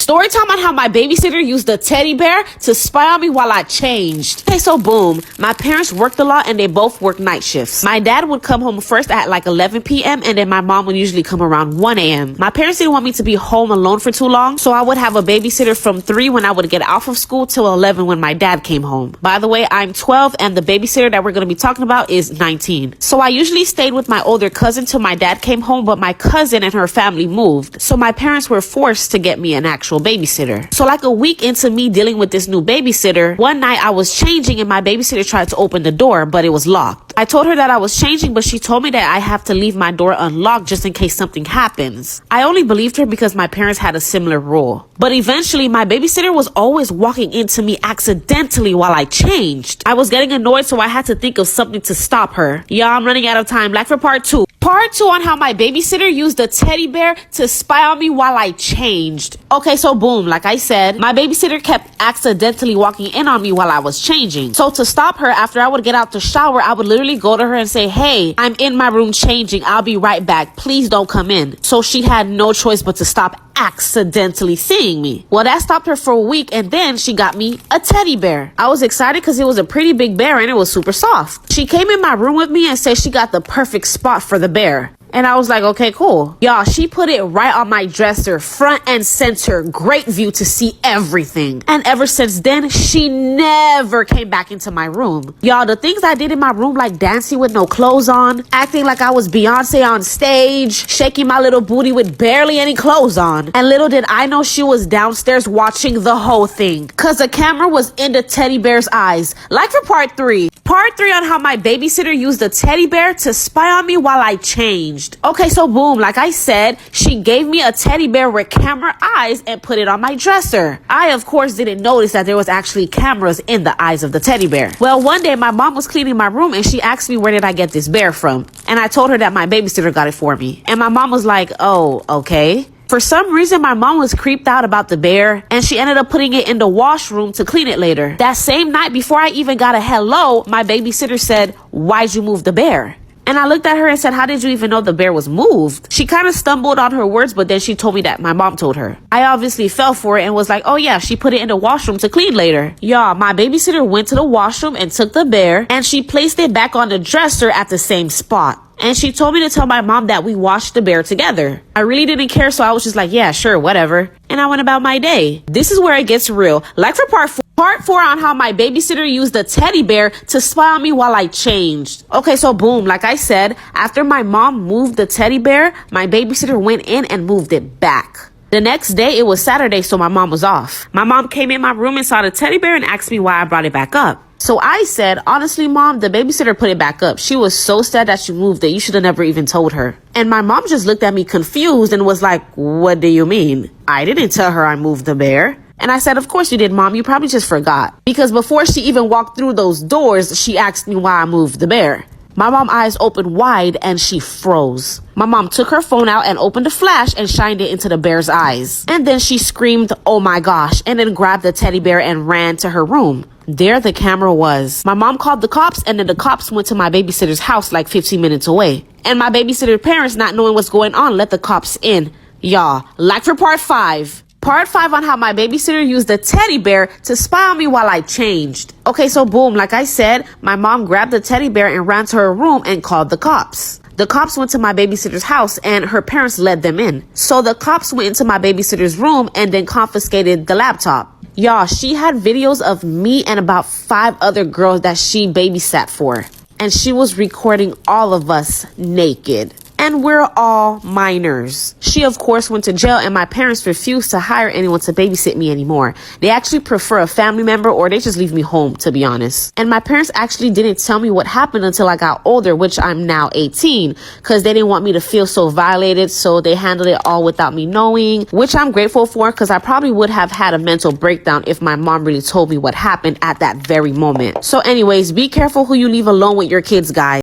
Story time on how my babysitter used a teddy bear to spy on me while I changed. Okay, so boom. My parents worked a lot and they both worked night shifts. My dad would come home first at like 11 p.m. and then my mom would usually come around 1 a.m. My parents didn't want me to be home alone for too long, so I would have a babysitter from 3 when I would get off of school till 11 when my dad came home. By the way, I'm 12 and the babysitter that we're going to be talking about is 19. So I usually stayed with my older cousin till my dad came home, but my cousin and her family moved. So my parents were forced to get me an actual babysitter. So like a week into me dealing with this new babysitter, one night I was changing and my babysitter tried to open the door, but it was locked. I told her that I was changing, but she told me that I have to leave my door unlocked just in case something happens. I only believed her because my parents had a similar rule. But eventually, my babysitter was always walking into me accidentally while I changed. I was getting annoyed, so I had to think of something to stop her. Yeah, I'm running out of time. Like for part 2. Part 2 on how my babysitter used a teddy bear to spy on me while I changed. Okay, so boom, like I said, my babysitter kept accidentally walking in on me while I was changing. So to stop her, after I would get out the shower, I would literally go to her and say, hey, I'm in my room changing. I'll be right back. Please don't come in. So she had no choice but to stop accidentally seeing me. Well, that stopped her for a week, and then she got me a teddy bear. I was excited because it was a pretty big bear and it was super soft. She came in my room with me and said she got the perfect spot for the bear. And I was like, okay, cool. Y'all, she put it right on my dresser, front and center, great view to see everything. And ever since then, she never came back into my room. Y'all, the things I did in my room, like dancing with no clothes on, acting like I was Beyonce on stage, shaking my little booty with barely any clothes on. And little did I know she was downstairs watching the whole thing, cause the camera was in the teddy bear's eyes. Like for part 3. Part 3 on how my babysitter used a teddy bear to spy on me while I changed. Okay, so boom, like I said, she gave me a teddy bear with camera eyes and put it on my dresser. I, of course, didn't notice that there was actually cameras in the eyes of the teddy bear. Well, one day my mom was cleaning my room and she asked me where did I get this bear from? And I told her that my babysitter got it for me. And my mom was like, oh, okay. For some reason, my mom was creeped out about the bear and she ended up putting it in the washroom to clean it later. That same night, before I even got a hello, my babysitter said, why'd you move the bear? And I looked at her and said, how did you even know the bear was moved? She kind of stumbled on her words, but then she told me that my mom told her. I obviously fell for it and was like, oh yeah, she put it in the washroom to clean later. Y'all, my babysitter went to the washroom and took the bear and she placed it back on the dresser at the same spot. And she told me to tell my mom that we washed the bear together. I really didn't care, so I was just like, yeah, sure, whatever. And I went about my day. This is where it gets real. Like for part 4. Part 4 on how my babysitter used a teddy bear to spy on me while I changed. Okay, so boom, like I said, after my mom moved the teddy bear, my babysitter went in and moved it back. The next day, it was Saturday, so my mom was off. My mom came in my room and saw the teddy bear and asked me why I brought it back up. So I said, honestly, Mom, the babysitter put it back up. She was so sad that you moved it. You should have never even told her. And my mom just looked at me confused and was like, what do you mean? I didn't tell her I moved the bear. And I said, of course you did, Mom. You probably just forgot. Because before she even walked through those doors, she asked me why I moved the bear. My mom's eyes opened wide and she froze. My mom took her phone out and opened a flash and shined it into the bear's eyes. And then she screamed, oh my gosh, and then grabbed the teddy bear and ran to her room. There the camera was. My mom called the cops and then the cops went to my babysitter's house like 15 minutes away. And my babysitter's parents, not knowing what's going on, let the cops in. Y'all, like for part 5. Part 5 on how my babysitter used a teddy bear to spy on me while I changed. Okay, so boom, like I said, my mom grabbed the teddy bear and ran to her room and called the cops. The cops went to my babysitter's house and her parents led them in. So the cops went into my babysitter's room and then confiscated the laptop. Y'all, she had videos of me and about 5 other girls that she babysat for. And she was recording all of us naked. And we're all minors. She, of course, went to jail and my parents refused to hire anyone to babysit me anymore. They actually prefer a family member or they just leave me home, to be honest. And my parents actually didn't tell me what happened until I got older, which I'm now 18, because they didn't want me to feel so violated. So they handled it all without me knowing, which I'm grateful for because I probably would have had a mental breakdown if my mom really told me what happened at that very moment. So anyways, be careful who you leave alone with your kids, guys.